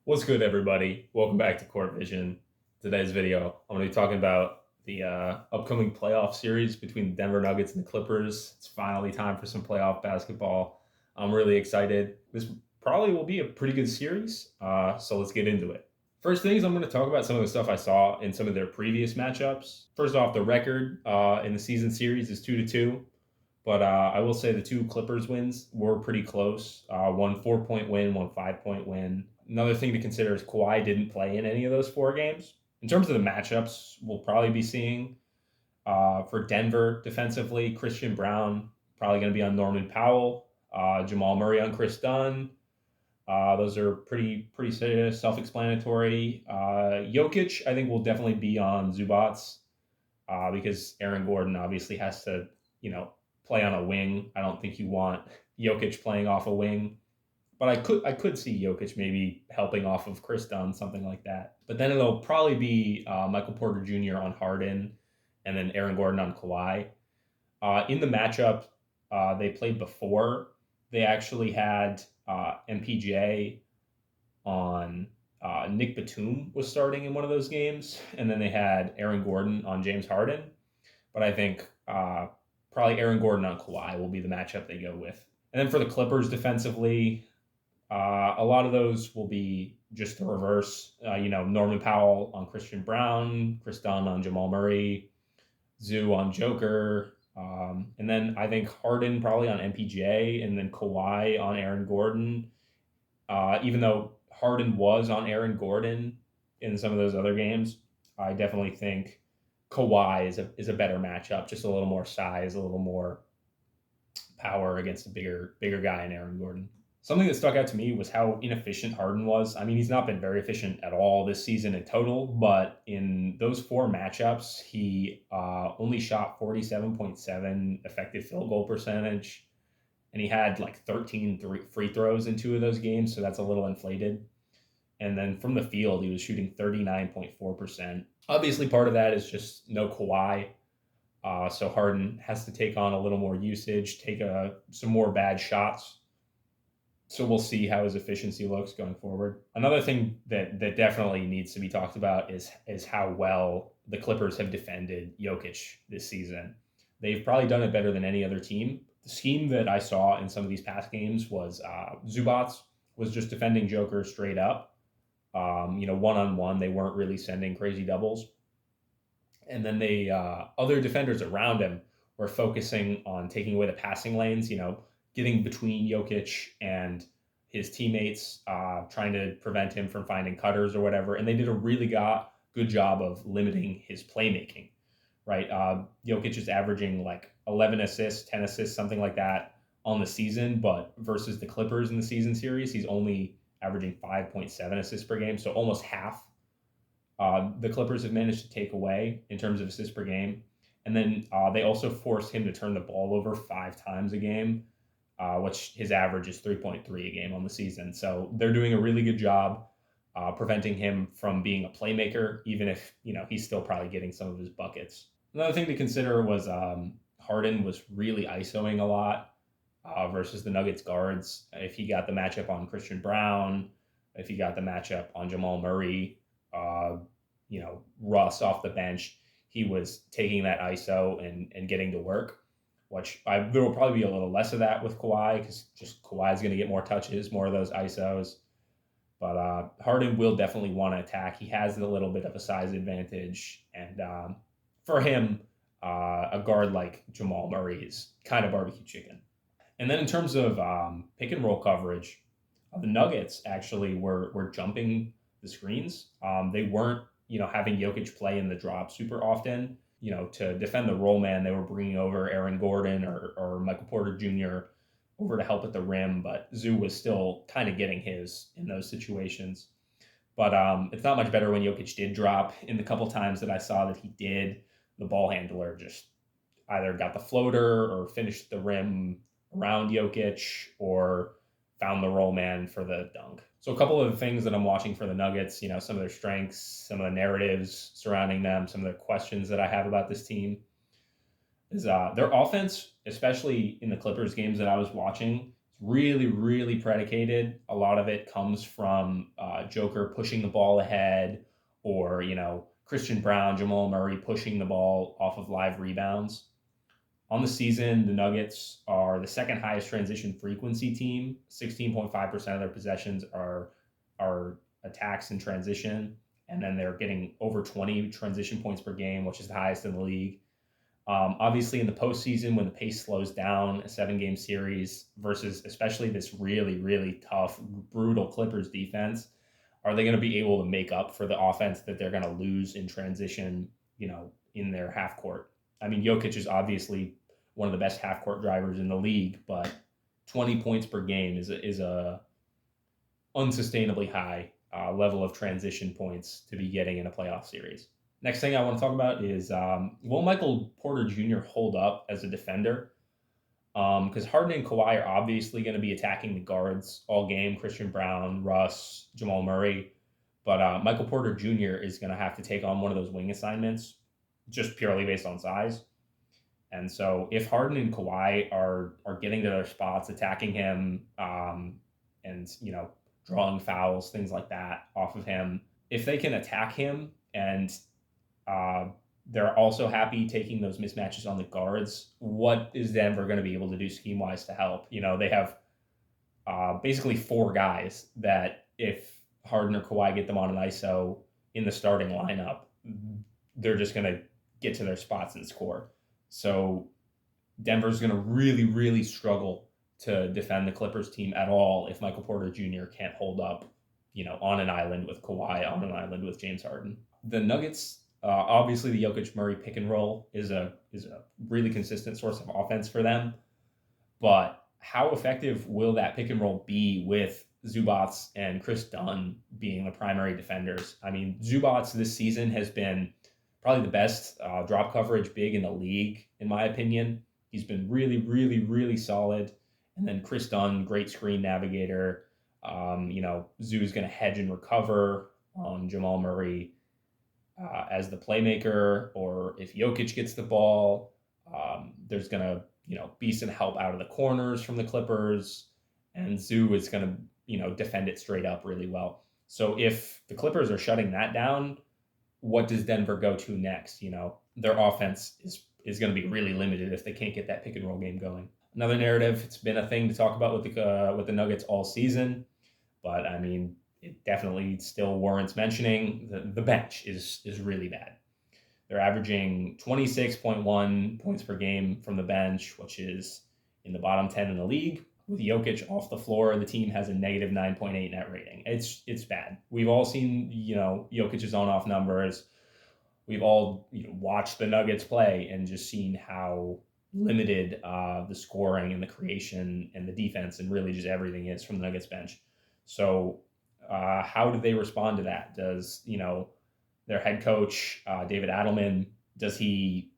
What's good, everybody? Welcome back to Court Vision. Today's video, I'm going to be talking about the upcoming playoff series between the Denver Nuggets and the Clippers. It's finally time for some playoff basketball. I'm really excited. This probably will be a pretty good series, so let's get into it. First things, I'm going to talk about some of the stuff I saw in some of their previous matchups. First off, the record in the season series is 2-2. But I will say the two Clippers wins were pretty close. One 4-point win, one 5-point win. Another thing to consider is Kawhi didn't play in any of those four games. In terms of the matchups, we'll probably be seeing for Denver defensively, Christian Brown probably going to be on Norman Powell, Jamal Murray on Chris Dunn. Those are pretty self-explanatory. Jokic, I think, will definitely be on Zubats because Aaron Gordon obviously has to, play on a wing. I don't think you want Jokic playing off a wing, but I could see Jokic maybe helping off of Chris Dunn, something like that. But then it'll probably be Michael Porter Jr. on Harden, and then Aaron Gordon on Kawhi. In the matchup they played before, they actually had MPJ on Nick Batum was starting in one of those games, and then they had Aaron Gordon on James Harden. But I think probably Aaron Gordon on Kawhi will be the matchup they go with. And then for the Clippers defensively, a lot of those will be just the reverse. Norman Powell on Christian Brown, Chris Dunn on Jamal Murray, Zoo on Joker, and then I think Harden probably on MPJ, and then Kawhi on Aaron Gordon. Even though Harden was on Aaron Gordon in some of those other games, I definitely think Kawhi is a better matchup, just a little more size, a little more power against a bigger guy in Aaron Gordon. Something that stuck out to me was how inefficient Harden was. I mean, he's not been very efficient at all this season in total, but in those four matchups, he only shot 47.7 effective field goal percentage, and he had like 13 free throws in two of those games, so that's a little inflated. And then from the field, he was shooting 39.4%. Obviously, part of that is just no Kawhi. So Harden has to take on a little more usage, take some more bad shots. So we'll see how his efficiency looks going forward. Another thing that definitely needs to be talked about is how well the Clippers have defended Jokic this season. They've probably done it better than any other team. The scheme that I saw in some of these past games was Zubats was just defending Joker straight up. One-on-one, they weren't really sending crazy doubles. And then they other defenders around him were focusing on taking away the passing lanes, getting between Jokic and his teammates, trying to prevent him from finding cutters or whatever. And they did a really good job of limiting his playmaking, right? Jokic is averaging like 11 assists, 10 assists, something like that on the season, but versus the Clippers in the season series, he's only averaging 5.7 assists per game, so almost half the Clippers have managed to take away in terms of assists per game. And then they also forced him to turn the ball over 5 times a game, which his average is 3.3 a game on the season. So they're doing a really good job preventing him from being a playmaker, even if he's still probably getting some of his buckets. Another thing to consider was Harden was really ISOing a lot versus the Nuggets guards. If he got the matchup on Christian Brown, if he got the matchup on Jamal Murray, Russ off the bench, he was taking that ISO and getting to work, which there will probably be a little less of that with Kawhi because just Kawhi's going to get more touches, more of those ISOs. But Harden will definitely want to attack. He has a little bit of a size advantage. And for him, a guard like Jamal Murray is kind of barbecue chicken. And then in terms of pick and roll coverage, the Nuggets actually were jumping the screens. They weren't, having Jokic play in the drop super often. To defend the roll man, they were bringing over Aaron Gordon or Michael Porter Jr. over to help at the rim, but Zoo was still kind of getting his in those situations. But it's not much better when Jokic did drop. In the couple times that I saw that he did, the ball handler just either got the floater or finished the rim around Jokic or found the roll man for the dunk. So a couple of the things that I'm watching for the Nuggets, some of their strengths, some of the narratives surrounding them, some of the questions that I have about this team is their offense, especially in the Clippers games that I was watching, really, really predicated. A lot of it comes from Joker pushing the ball ahead, or Christian Brown, Jamal Murray pushing the ball off of live rebounds. On the season, the Nuggets are the second highest transition frequency team. 16.5% of their possessions are attacks in transition, and then they're getting over 20 transition points per game, which is the highest in the league. Obviously, in the postseason, when the pace slows down, a 7-game series versus especially this really, really tough, brutal Clippers defense, are they going to be able to make up for the offense that they're going to lose in transition, in their half court? I mean, Jokic is obviously one of the best half court drivers in the league, but 20 points per game is a unsustainably high level of transition points to be getting in a playoff series. Next thing I want to talk about is will Michael Porter Jr. hold up as a defender? Because Harden and Kawhi are obviously going to be attacking the guards all game. Christian Brown, Russ, Jamal Murray. But Michael Porter Jr. is going to have to take on one of those wing assignments just purely based on size. And so if Harden and Kawhi are getting to their spots, attacking him, and drawing fouls, things like that off of him, if they can attack him and they're also happy taking those mismatches on the guards, what is Denver going to be able to do scheme wise to help? They have basically 4 guys that if Harden or Kawhi get them on an ISO in the starting lineup, they're just going to get to their spots and score. So Denver's going to really, really struggle to defend the Clippers team at all if Michael Porter Jr. can't hold up, on an island with Kawhi, on an island with James Harden. The Nuggets, obviously the Jokic Murray pick and roll is a really consistent source of offense for them. But how effective will that pick and roll be with Zubac and Chris Dunn being the primary defenders? I mean, Zubac this season has been probably the best drop coverage big in the league, in my opinion. He's been really, really, really solid. And then Chris Dunn, great screen navigator. Zu's going to hedge and recover on Jamal Murray as the playmaker, or if Jokic gets the ball, there's going to, be some help out of the corners from the Clippers, and Zu is going to, defend it straight up really well. So if the Clippers are shutting that down, what does Denver go to next? Their offense is going to be really limited if they can't get that pick and roll game going. Another narrative, it's been a thing to talk about with the Nuggets all season, but I mean, it definitely still warrants mentioning. The bench is really bad. They're averaging 26.1 points per game from the bench, which is in the bottom 10 in the league. With Jokic off the floor, the team has a negative 9.8 net rating. It's bad. We've all seen, Jokic's on-off numbers. We've all watched the Nuggets play and just seen how limited the scoring and the creation and the defense and really just everything is from the Nuggets bench. So how do they respond to that? Does, their head coach, David Adelman, does he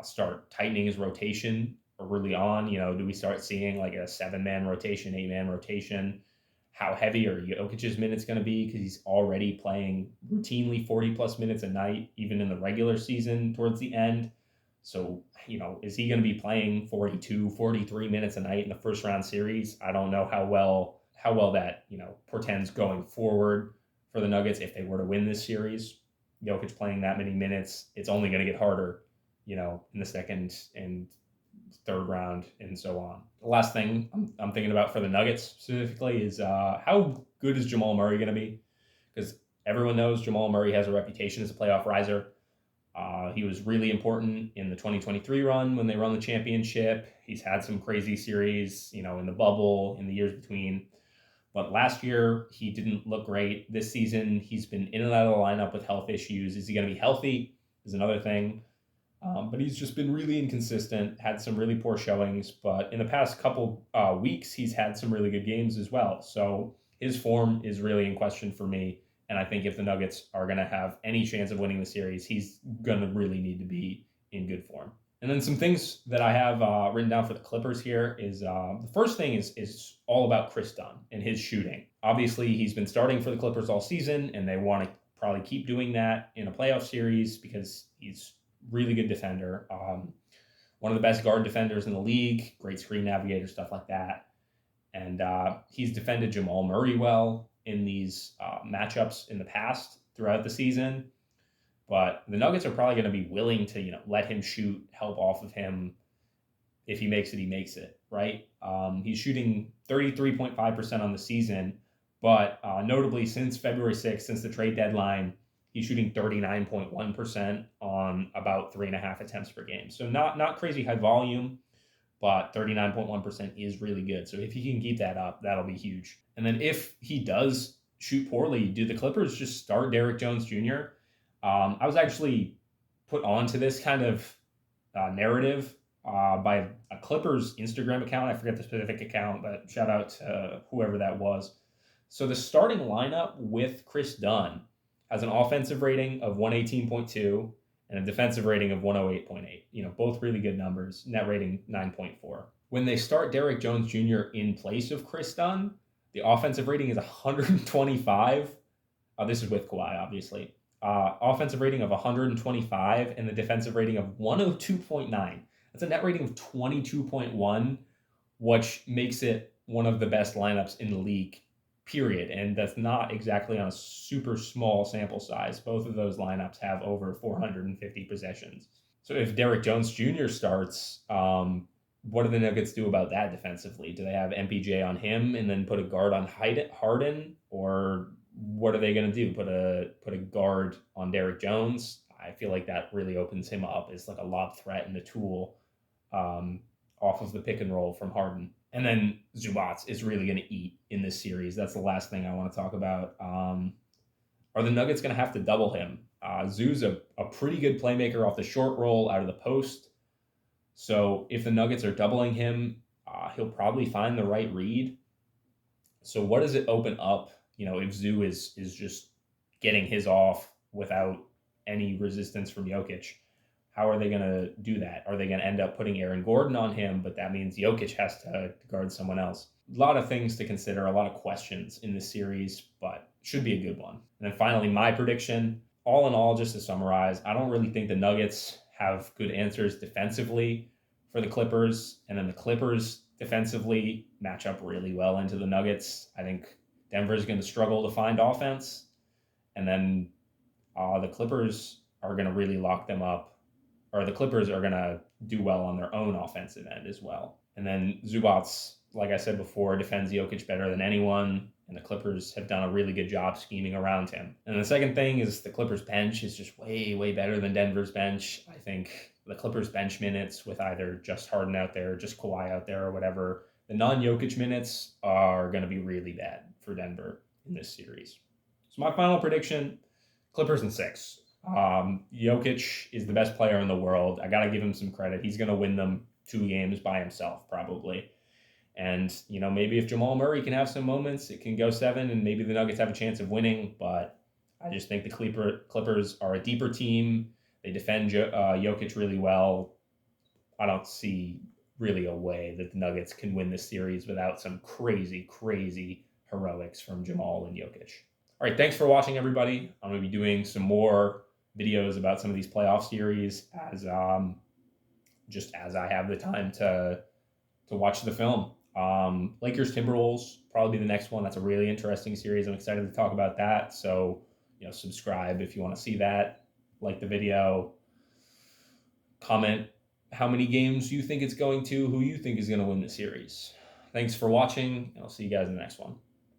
start tightening his rotation early on? Do we start seeing like a 7-man rotation, 8-man rotation? How heavy are Jokic's minutes going to be? Because he's already playing routinely 40-plus minutes a night, even in the regular season towards the end. So, is he going to be playing 42, 43 minutes a night in the first round series? I don't know how well that, portends going forward for the Nuggets if they were to win this series. Jokic playing that many minutes, it's only going to get harder, in the second and third round and so on. The last thing I'm thinking about for the Nuggets specifically is how good is Jamal Murray going to be? Because everyone knows Jamal Murray has a reputation as a playoff riser. He was really important in the 2023 run when they won the championship. He's had some crazy series, in the bubble, in the years between. But last year, he didn't look great. This season, he's been in and out of the lineup with health issues. Is he going to be healthy is another thing. But he's just been really inconsistent, had some really poor showings. But in the past couple weeks, he's had some really good games as well. So his form is really in question for me. And I think if the Nuggets are going to have any chance of winning the series, he's going to really need to be in good form. And then some things that I have written down for the Clippers here is the first thing is all about Chris Dunn and his shooting. Obviously, he's been starting for the Clippers all season, and they want to probably keep doing that in a playoff series because he's really good defender. One of the best guard defenders in the league, great screen navigator, stuff like that. And he's defended Jamal Murray well in these matchups in the past throughout the season. But the Nuggets are probably going to be willing to, let him shoot, help off of him. If he makes it, he makes it, right? He's shooting 33.5% on the season, but notably since February 6th, since the trade deadline, he's shooting 39.1% on about 3.5 attempts per game. So not crazy high volume, but 39.1% is really good. So if he can keep that up, that'll be huge. And then if he does shoot poorly, do the Clippers just start Derrick Jones Jr.? I was actually put onto this kind of narrative by a Clippers Instagram account. I forget the specific account, but shout out to whoever that was. So the starting lineup with Chris Dunn has an offensive rating of 118.2 and a defensive rating of 108.8. Both really good numbers. Net rating 9.4. When they start Derrick Jones Jr. in place of Chris Dunn, the offensive rating is 125. This is with Kawhi, obviously. Offensive rating of 125 and the defensive rating of 102.9. That's a net rating of 22.1, which makes it one of the best lineups in the league, period. And that's not exactly on a super small sample size. Both of those lineups have over 450 possessions. So if Derrick Jones Jr. starts, what do the Nuggets do about that defensively? Do they have MPJ on him and then put a guard on Harden? Or what are they going to do? Put a guard on Derrick Jones? I feel like that really opens him up as like a lob threat and a tool off of the pick and roll from Harden. And then Zubac is really going to eat in this series. That's the last thing I want to talk about. Are the Nuggets going to have to double him? Zoo's a pretty good playmaker off the short roll out of the post. So if the Nuggets are doubling him, he'll probably find the right read. So what does it open up? If Zoo is just getting his off without any resistance from Jokic, how are they going to do that? Are they going to end up putting Aaron Gordon on him, but that means Jokic has to guard someone else? A lot of things to consider, a lot of questions in this series, but should be a good one. And then finally, my prediction, all in all, just to summarize, I don't really think the Nuggets have good answers defensively for the Clippers, and then the Clippers defensively match up really well into the Nuggets. I think Denver's going to struggle to find offense, and then the Clippers are going to really lock them up, or the Clippers are going to do well on their own offensive end as well. And then Zubac, like I said before, defends Jokic better than anyone, and the Clippers have done a really good job scheming around him. And the second thing is the Clippers bench is just way, way better than Denver's bench. I think the Clippers bench minutes with either just Harden out there, just Kawhi out there, or whatever, the non-Jokic minutes are going to be really bad for Denver in this series. So my final prediction, Clippers in 6. Jokic is the best player in the world. I got to give him some credit. He's going to win them 2 games by himself, probably. And, maybe if Jamal Murray can have some moments, it can go 7, and maybe the Nuggets have a chance of winning. But I just think the Clippers are a deeper team. They defend Jokic really well. I don't see really a way that the Nuggets can win this series without some crazy, crazy heroics from Jamal and Jokic. All right, thanks for watching, everybody. I'm going to be doing some more videos about some of these playoff series as I have the time to watch the film. Lakers Timberwolves probably be the next one. That's a really interesting series. I'm excited to talk about that. So, subscribe if you want to see that. Like the video. Comment how many games you think it's going to, who you think is going to win the series. Thanks for watching, and I'll see you guys in the next one.